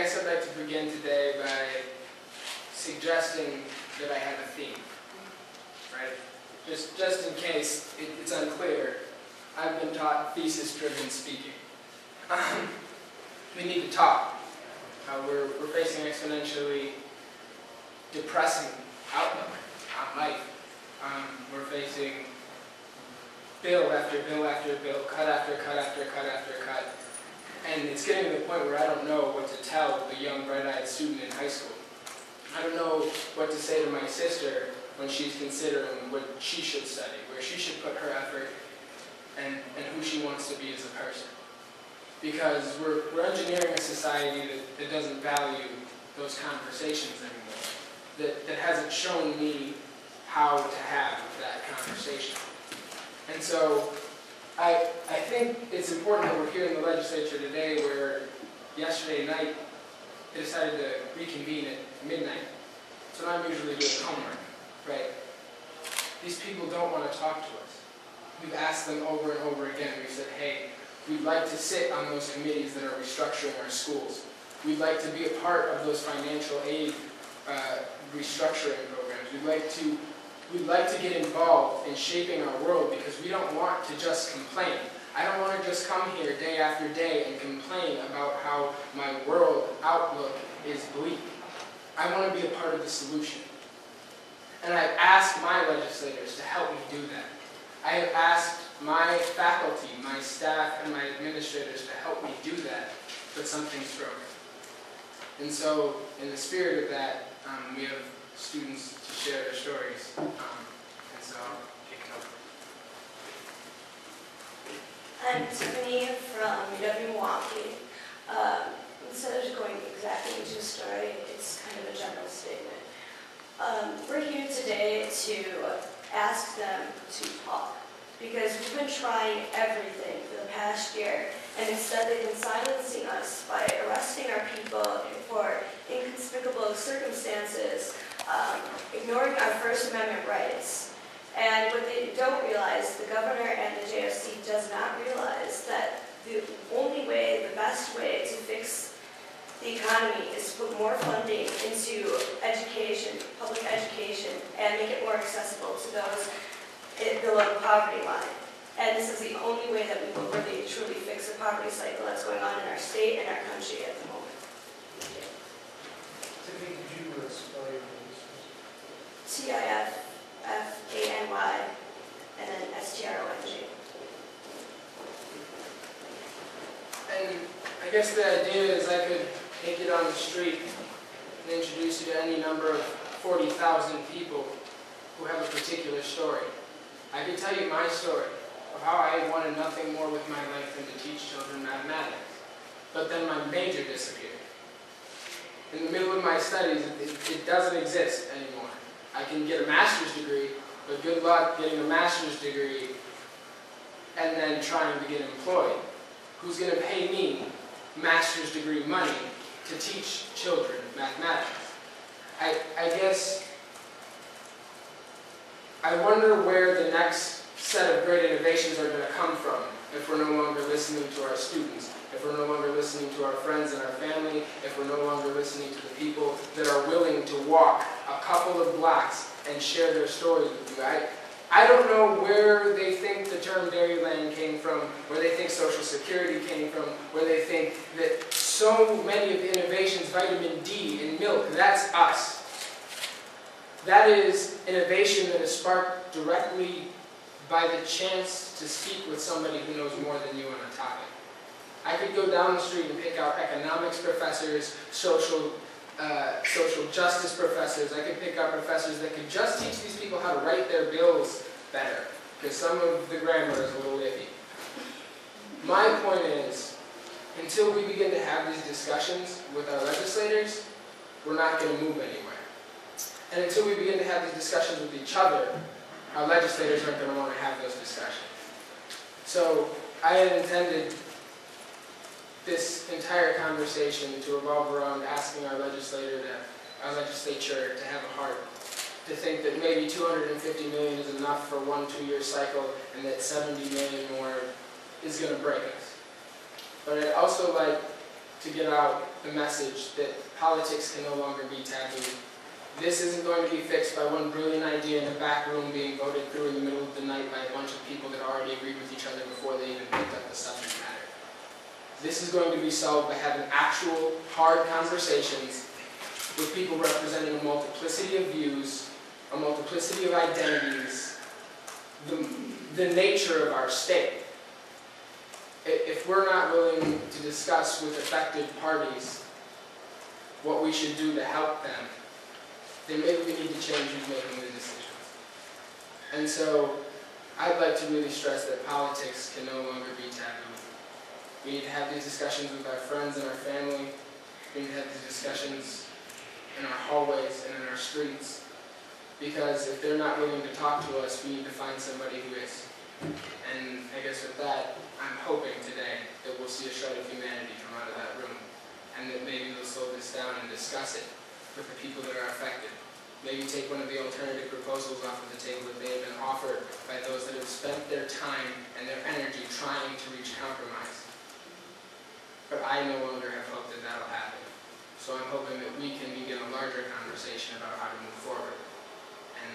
guess I'd like to begin today by suggesting that I have a theme, right? Just in case it's unclear, I've been taught thesis-driven speaking. We need to talk. We're facing exponentially depressing outlook on life. We're facing bill after bill after bill, cut after cut after cut after cut. And it's getting to the point where I don't know what to tell the young, bright-eyed student in high school. I don't know what to say to my sister when she's considering what she should study, where she should put her effort, and who she wants to be as a person. Because we're engineering a society that doesn't value those conversations anymore, that hasn't shown me how to have that conversation. And so I think it's important that we're here in the legislature today, where yesterday night they decided to reconvene at midnight. So I'm usually doing homework, right? These people don't want to talk to us. We've asked them over and over again. We've said, hey, we'd like to sit on those committees that are restructuring our schools. We'd like to be a part of those financial aid restructuring programs. We'd like to get involved in shaping our world, because we don't want to just complain. I don't want to just come here day after day and complain about how my world outlook is bleak. I want to be a part of the solution. And I've asked my legislators to help me do that. I have asked my faculty, my staff, and my administrators to help me do that, but something's broken. And so, in the spirit of that, we have students to share their stories. And so I'll kick it over. I'm Tiffany from Milwaukee. Instead of just going exactly into a story, it's kind of a general statement. We're here today to ask them to talk, because we've been trying everything for the past year, and instead they've been silencing us by arresting our people for inconspicuous circumstances, ignoring our First Amendment rights. And what they don't realize, the governor and the JFC does not realize, that the only way, the best way to fix the economy is to put more funding into education, public education, and make it more accessible to those below the poverty line. And this is the only way that we will really, truly fix the poverty cycle that's going on in our state and our country at the moment. Tiffany, could you spell your name? Tiffany, and then Strong. And I guess the idea is I could take it on the street and introduce you to any number of 40,000 people who have a particular story. I could tell you my story of how I wanted nothing more with my life than to teach children mathematics. But then my major disappeared. In the middle of my studies, it doesn't exist anymore. I can get a master's degree, but good luck getting a master's degree and then trying to get employed. Who's going to pay me master's degree money to teach children mathematics? I guess I wonder where the next set of great innovations are going to come from if we're no longer listening to our students, if we're no longer listening to our friends and our family, if we're no longer listening to the people that are willing to walk a couple of blocks and share their stories with you. I don't know where they think the term Dairyland came from, where they think Social Security came from, where they think that so many of the innovations, vitamin D in milk, that's us. That is innovation that is sparked directly by the chance to speak with somebody who knows more than you on a topic. I could go down the street and pick out economics professors, social justice professors. I could pick out professors that could just teach these people how to write their bills better, because some of the grammar is a little iffy. My point is, until we begin to have these discussions with our legislators, we're not going to move anywhere. And until we begin to have these discussions with each other, our legislators aren't going to want to have those discussions. So I had intended this entire conversation to revolve around asking our legislature to have a heart, to think that maybe $250 million is enough for one 2-year cycle, and that $70 million more is going to break us. But I'd also like to get out the message that politics can no longer be taboo. This isn't going to be fixed by one brilliant idea in a back room being voted through in the middle of the night by a bunch of people that already agreed with each other before they even picked up the subject matter. This is going to be solved by having actual, hard conversations with people representing a multiplicity of views, a multiplicity of identities, the nature of our state. If we're not willing to discuss with affected parties what we should do to help them, then maybe we need to change who's making the decisions. And so, I'd like to really stress that politics can no longer be taboo. We need to have these discussions with our friends and our family. We need to have these discussions in our hallways and in our streets. Because if they're not willing to talk to us, we need to find somebody who is. And I guess with that, I'm hoping today that we'll see a shred of humanity come out of that room. And that maybe they'll slow this down and discuss it with the people that are affected. Maybe take one of the alternative proposals off of the table that they have been offered by those that have spent their time and their energy trying to reach compromise. But I no longer have hope that that'll happen. So I'm hoping that we can begin a larger conversation about how to move forward. And